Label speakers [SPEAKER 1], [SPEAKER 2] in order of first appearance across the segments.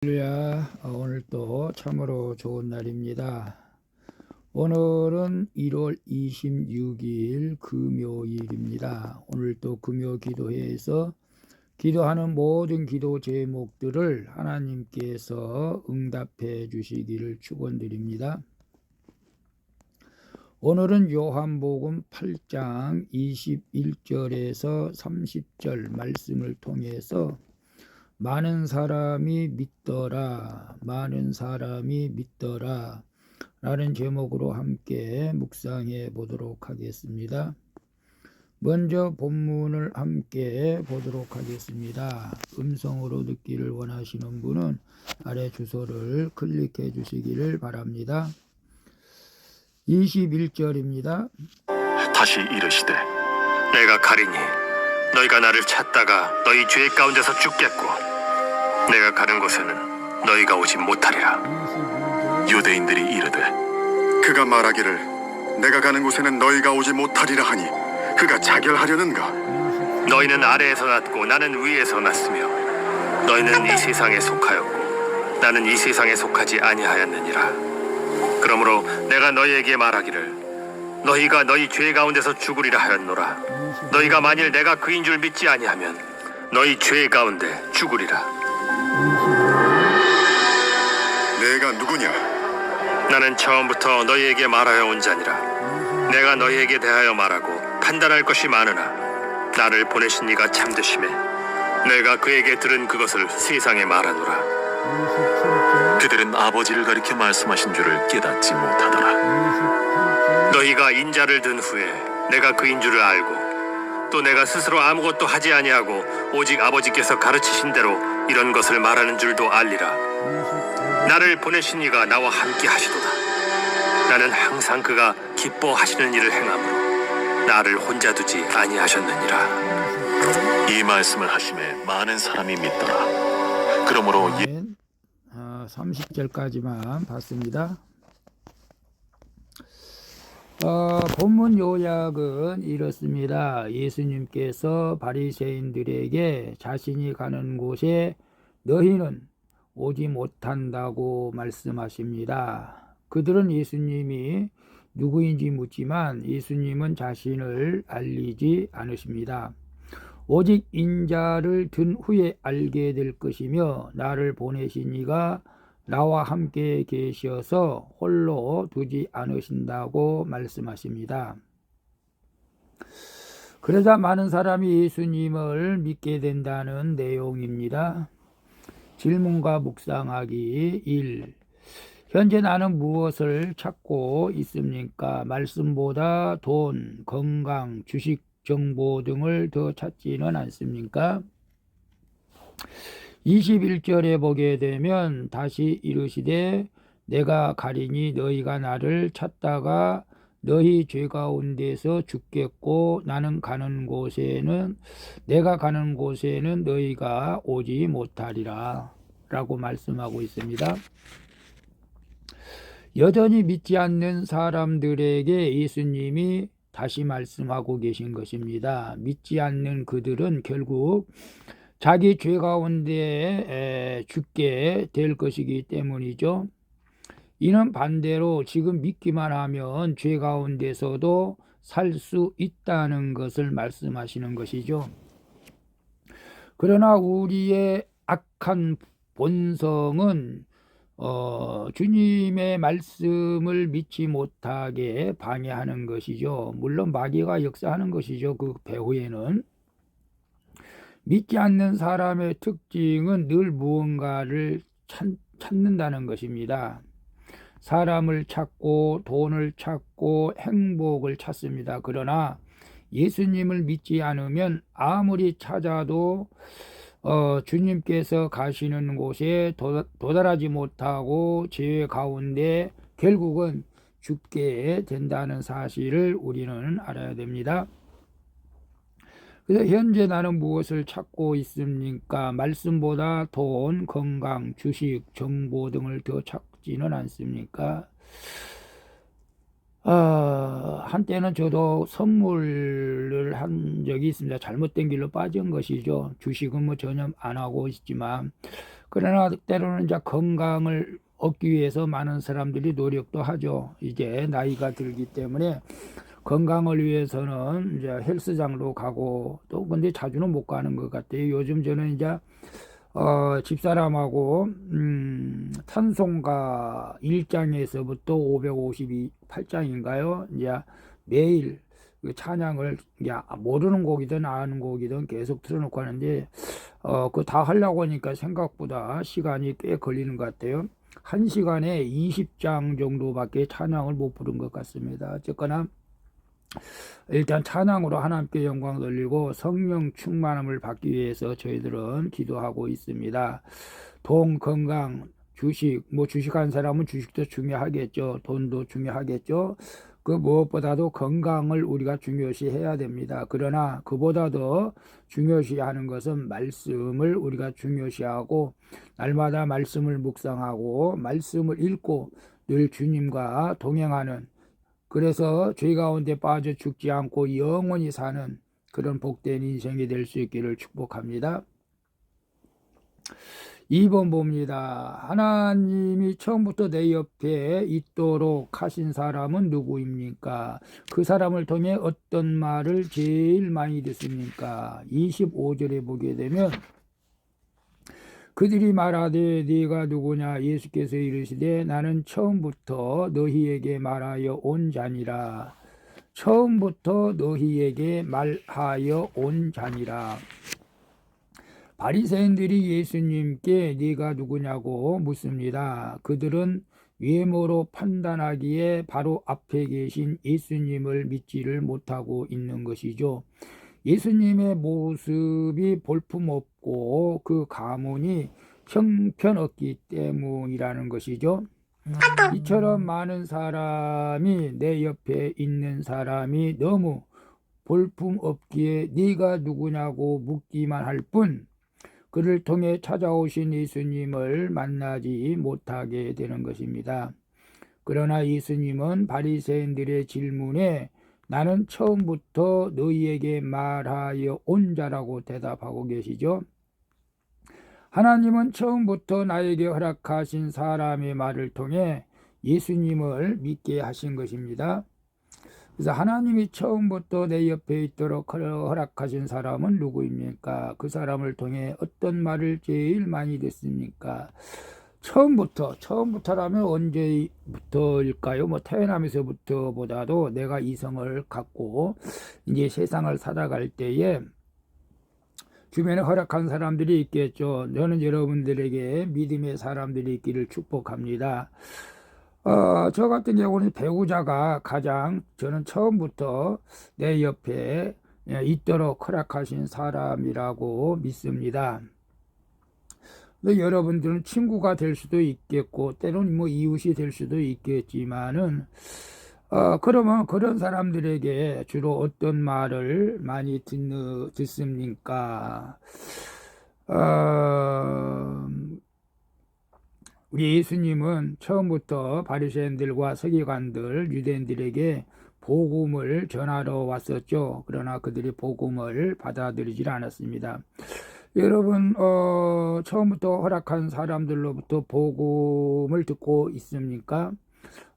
[SPEAKER 1] 할렐루야. 오늘 또 참으로 좋은 날입니다. 오늘은 1월 26일 금요일입니다. 오늘 또 금요 기도회에서 기도하는 모든 기도 제목들을 하나님께서 응답해 주시기를 축원드립니다. 오늘은 요한복음 8장 21절에서 30절 말씀을 통해서 많은 사람이 믿더라 라는 제목으로 함께 묵상해 보도록 하겠습니다. 먼저 본문을 함께 보도록 하겠습니다. 음성으로 듣기를 원하시는 분은 아래 주소를 클릭해 주시기를 바랍니다. 21절입니다.
[SPEAKER 2] 다시 이르시되 내가 가리니 너희가 나를 찾다가 너희 죄 가운데서 죽겠고 내가 가는 곳에는 너희가 오지 못하리라. 유대인들이 이르되
[SPEAKER 3] 그가 말하기를 내가 가는 곳에는 너희가 오지 못하리라 하니 그가 자결하려는가?
[SPEAKER 2] 너희는 아래에서 났고 나는 위에서 났으며 너희는 이 세상에 속하였고 나는 이 세상에 속하지 아니하였느니라. 그러므로 내가 너희에게 말하기를 너희가 너희 죄 가운데서 죽으리라 하였노라. 너희가 만일 내가 그인 줄 믿지 아니하면 너희 죄 가운데 죽으리라.
[SPEAKER 3] 내가 누구냐?
[SPEAKER 2] 나는 처음부터 너희에게 말하여 온 자니라. 내가 너희에게 대하여 말하고 판단할 것이 많으나 나를 보내신 이가 참되심에 내가 그에게 들은 그것을 세상에 말하노라.
[SPEAKER 4] 그들은 아버지를 가리켜 말씀하신 줄을 깨닫지 못하더라.
[SPEAKER 2] 너희가 인자를 든 후에 내가 그인 줄을 알고 또 내가 스스로 아무것도 하지 아니하고 오직 아버지께서 가르치신 대로 이런 것을 말하는 줄도 알리라. 나를 보내신 이가 나와 함께 하시도다. 나는 항상 그가 기뻐하시는 일을 행함으로 나를 혼자 두지 아니하셨느니라.
[SPEAKER 4] 이 말씀을 하심에 많은 사람이 믿더라. 그러므로
[SPEAKER 1] 30절까지만 봤습니다. 본문 요약은 이렇습니다. 예수님께서 바리새인들에게 자신이 가는 곳에 너희는 오지 못한다고 말씀하십니다. 그들은 예수님이 누구인지 묻지만 예수님은 자신을 알리지 않으십니다. 오직 인자를 든 후에 알게 될 것이며 나를 보내신 이가 나와 함께 계셔서 홀로 두지 않으신다고 말씀하십니다. 그러자 많은 사람이 예수님을 믿게 된다는 내용입니다. 질문과 묵상하기 1. 현재 나는 무엇을 찾고 있습니까? 말씀보다 돈, 건강, 주식, 정보 등을 더 찾지는 않습니까? 21절에 보게 되면 다시 이르시되 내가 가리니 너희가 나를 찾다가 너희 죄 가운데서 죽겠고 나는 내가 가는 곳에는 너희가 오지 못하리라 라고 말씀하고 있습니다. 여전히 믿지 않는 사람들에게 예수님이 다시 말씀하고 계신 것입니다. 믿지 않는 그들은 결국 자기 죄 가운데 죽게 될 것이기 때문이죠. 이는 반대로 지금 믿기만 하면 죄 가운데서도 살 수 있다는 것을 말씀하시는 것이죠. 그러나 우리의 악한 본성은 주님의 말씀을 믿지 못하게 방해하는 것이죠. 물론 마귀가 역사하는 것이죠. 그 배후에는. 믿지 않는 사람의 특징은 늘 무언가를 찾는다는 것입니다. 사람을 찾고 돈을 찾고 행복을 찾습니다. 그러나 예수님을 믿지 않으면 아무리 찾아도 주님께서 가시는 곳에 도달하지 못하고 죄 가운데 결국은 죽게 된다는 사실을 우리는 알아야 됩니다. 그래서 현재 나는 무엇을 찾고 있습니까? 말씀보다 돈, 건강, 주식, 정보 등을 더 찾지는 않습니까? 한때는 저도 선물을 한 적이 있습니다. 잘못된 길로 빠진 것이죠. 주식은 전혀 안 하고 있지만 그러나 때로는 이제 건강을 얻기 위해서 많은 사람들이 노력도 하죠. 이제 나이가 들기 때문에 건강을 위해서는 이제 헬스장으로 가고 또 근데 자주는 못 가는 것 같아요. 요즘 저는 이제 집사람하고 찬송가 1장에서부터 558장인가요? 이제 매일 그 찬양을 야 모르는 곡이든 아는 곡이든 계속 틀어놓고 하는데 그 다 하려고 하니까 생각보다 시간이 꽤 걸리는 것 같아요. 1시간에 20장 정도밖에 찬양을 못 부른 것 같습니다. 어쨌거나 일단 찬양으로 하나님께 영광 돌리고 성령 충만함을 받기 위해서 저희들은 기도하고 있습니다. 돈, 건강, 주식, 뭐 주식한 사람은 주식도 중요하겠죠. 돈도 중요하겠죠. 그 무엇보다도 건강을 우리가 중요시 해야 됩니다. 그러나 그보다 더 중요시하는 것은 말씀을 우리가 중요시하고 날마다 말씀을 묵상하고 말씀을 읽고 늘 주님과 동행하는, 그래서 죄 가운데 빠져 죽지 않고 영원히 사는 그런 복된 인생이 될 수 있기를 축복합니다. 2번 봅니다. 하나님이 처음부터 내 옆에 있도록 하신 사람은 누구입니까? 그 사람을 통해 어떤 말을 제일 많이 듣습니까? 25절에 보게 되면 그들이 말하되 네가 누구냐? 예수께서 이르시되 나는 처음부터 너희에게 말하여 온 자니라. 처음부터 너희에게 말하여 온 자니라. 바리새인들이 예수님께 네가 누구냐고 묻습니다. 그들은 외모로 판단하기에 바로 앞에 계신 예수님을 믿지를 못하고 있는 것이죠. 예수님의 모습이 볼품없고 그 가문이 형편없기 때문이라는 것이죠. 이처럼 많은 사람이 내 옆에 있는 사람이 너무 볼품없기에 네가 누구냐고 묻기만 할 뿐 그를 통해 찾아오신 예수님을 만나지 못하게 되는 것입니다. 그러나 예수님은 바리새인들의 질문에 나는 처음부터 너희에게 말하여 온 자라고 대답하고 계시죠. 하나님은 처음부터 나에게 허락하신 사람의 말을 통해 예수님을 믿게 하신 것입니다. 그래서 하나님이 처음부터 내 옆에 있도록 허락하신 사람은 누구입니까? 그 사람을 통해 어떤 말을 제일 많이 듣습니까? 처음부터라면 언제부터일까요? 뭐 태어나면서부터보다도 내가 이성을 갖고 이제 세상을 살아갈 때에 주변에 허락한 사람들이 있겠죠. 저는 여러분들에게 믿음의 사람들이 있기를 축복합니다. 저 같은 경우는 배우자가 가장 저는 처음부터 내 옆에 있도록 허락하신 사람이라고 믿습니다. 근데 여러분들은 친구가 될 수도 있겠고 때로는 뭐 이웃이 될 수도 있겠지만은 그러면 그런 사람들에게 주로 어떤 말을 많이 듣습니까? 우리 예수님은 처음부터 바리새인들과 서기관들, 유대인들에게 복음을 전하러 왔었죠. 그러나 그들이 복음을 받아들이질 않았습니다. 여러분 처음부터 허락한 사람들로부터 복음을 듣고 있습니까?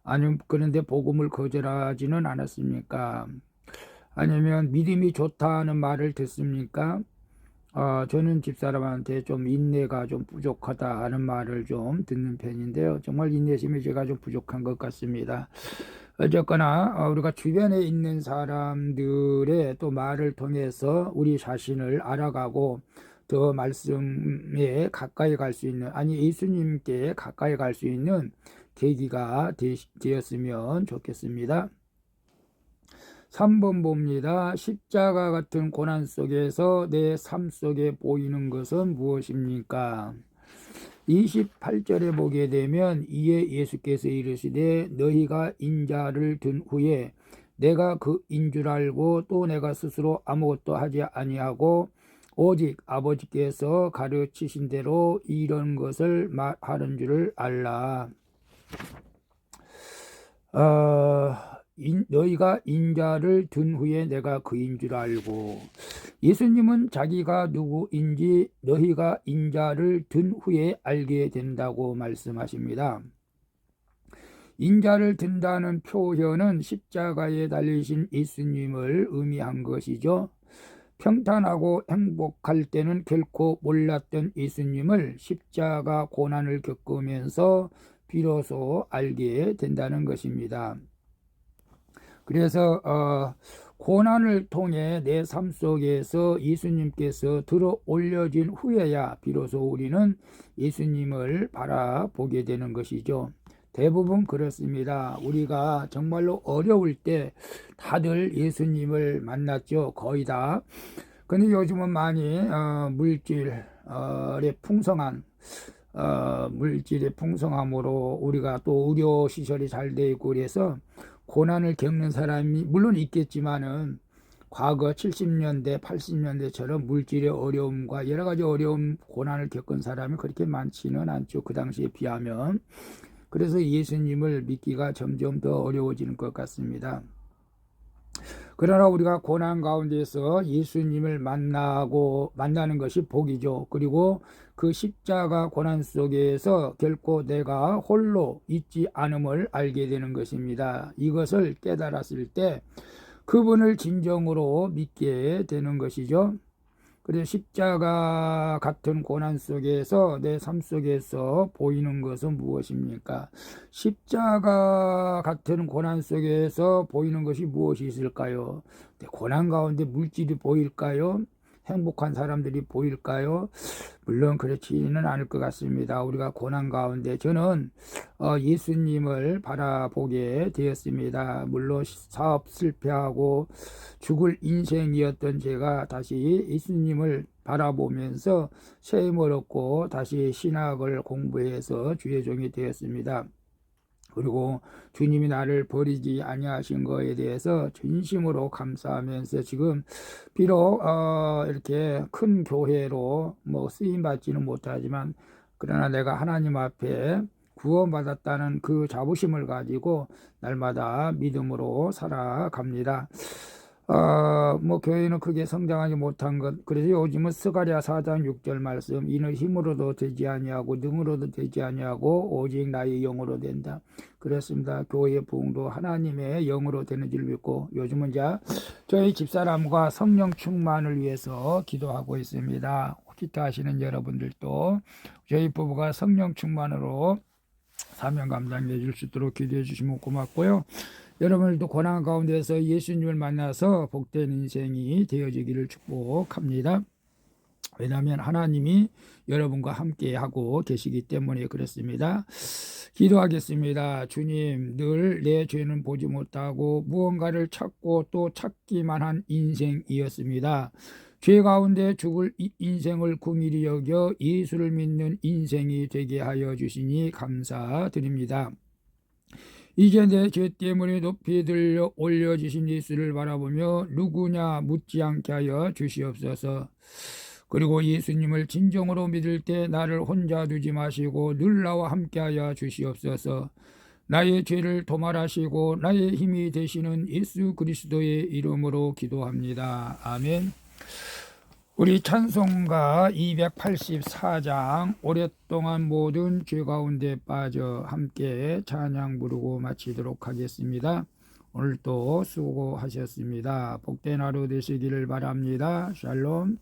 [SPEAKER 1] 아니면 그런데 복음을 거절하지는 않았습니까? 아니면 믿음이 좋다는 말을 듣습니까? 저는 집사람한테 좀 인내가 좀 부족하다 하는 말을 좀 듣는 편인데요. 정말 인내심이 제가 좀 부족한 것 같습니다. 어쨌거나 우리가 주변에 있는 사람들의 또 말을 통해서 우리 자신을 알아가고 더 말씀에 가까이 갈 수 있는, 아니 예수님께 가까이 갈 수 있는 계기가 되었으면 좋겠습니다. 3번 봅니다. 십자가 같은 고난 속에서 내 삶 속에 보이는 것은 무엇입니까? 28절에 보게 되면 이에 예수께서 이르시되 너희가 인자를 든 후에 내가 그 인 줄 알고 또 내가 스스로 아무것도 하지 아니하고 오직 아버지께서 가르치신 대로 이런 것을 하는 줄을 알라. 너희가 인자를 든 후에 내가 그인 줄 알고. 예수님은 자기가 누구인지 너희가 인자를 든 후에 알게 된다고 말씀하십니다. 인자를 든다는 표현은 십자가에 달리신 예수님을 의미한 것이죠. 평탄하고 행복할 때는 결코 몰랐던 예수님을 십자가 고난을 겪으면서 비로소 알게 된다는 것입니다. 그래서 고난을 통해 내 삶 속에서 예수님께서 들어 올려진 후에야 비로소 우리는 예수님을 바라보게 되는 것이죠. 대부분 그렇습니다. 우리가 정말로 어려울 때 다들 예수님을 만났죠. 거의 다. 근데 요즘은 많이 물질의 풍성함으로 우리가 또 의료 시설이 잘 돼 있고 그래서 고난을 겪는 사람이 물론 있겠지만은 과거 70년대, 80년대처럼 물질의 어려움과 여러 가지 어려움, 고난을 겪은 사람이 그렇게 많지는 않죠. 그 당시에 비하면. 그래서 예수님을 믿기가 점점 더 어려워지는 것 같습니다. 그러나 우리가 고난 가운데서 예수님을 만나는 것이 복이죠. 그리고 그 십자가 고난 속에서 결코 내가 홀로 있지 않음을 알게 되는 것입니다. 이것을 깨달았을 때 그분을 진정으로 믿게 되는 것이죠. 그래서 십자가 같은 고난 속에서 내 삶 속에서 보이는 것은 무엇입니까? 십자가 같은 고난 속에서 보이는 것이 무엇이 있을까요? 고난 가운데 물질이 보일까요? 행복한 사람들이 보일까요? 물론 그렇지는 않을 것 같습니다. 우리가 고난 가운데 저는 예수님을 바라보게 되었습니다. 물론 사업 실패하고 죽을 인생이었던 제가 다시 예수님을 바라보면서 새 힘을 얻고 다시 신학을 공부해서 주의 종이 되었습니다. 그리고 주님이 나를 버리지 아니하신 거에 대해서 진심으로 감사하면서 지금 비록 이렇게 큰 교회로 쓰임 받지는 못하지만 그러나 내가 하나님 앞에 구원받았다는 그 자부심을 가지고 날마다 믿음으로 살아갑니다. 교회는 크게 성장하지 못한 것, 그래서 요즘은 스가랴 4장 6절 말씀, 이는 힘으로도 되지 아니하고 능으로도 되지 아니하고 오직 나의 영으로 된다. 그렇습니다. 교회의 부흥도 하나님의 영으로 되는 줄 믿고 요즘은 저희 집사람과 성령 충만을 위해서 기도하고 있습니다. 기도하시는 여러분들도 저희 부부가 성령 충만으로 사명 감당해 줄 수 있도록 기도해 주시면 고맙고요. 여러분들도 고난 가운데서 예수님을 만나서 복된 인생이 되어지기를 축복합니다. 왜냐하면 하나님이 여러분과 함께 하고 계시기 때문에 그렇습니다. 기도하겠습니다. 주님, 늘 내 죄는 보지 못하고 무언가를 찾고 또 찾기만 한 인생이었습니다. 죄 가운데 죽을 인생을 긍휼히 여겨 예수를 믿는 인생이 되게 하여 주시니 감사드립니다. 이제 내 죄 때문에 높이 들려 올려주신 예수를 바라보며 누구냐 묻지 않게 하여 주시옵소서. 그리고 예수님을 진정으로 믿을 때 나를 혼자 두지 마시고 늘 나와 함께 하여 주시옵소서. 나의 죄를 도말하시고 나의 힘이 되시는 예수 그리스도의 이름으로 기도합니다. 아멘. 우리 찬송가 284장 오랫동안 모든 죄 가운데 빠져 함께 찬양 부르고 마치도록 하겠습니다. 오늘도 수고하셨습니다. 복된 하루 되시기를 바랍니다. 샬롬.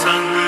[SPEAKER 5] 세상을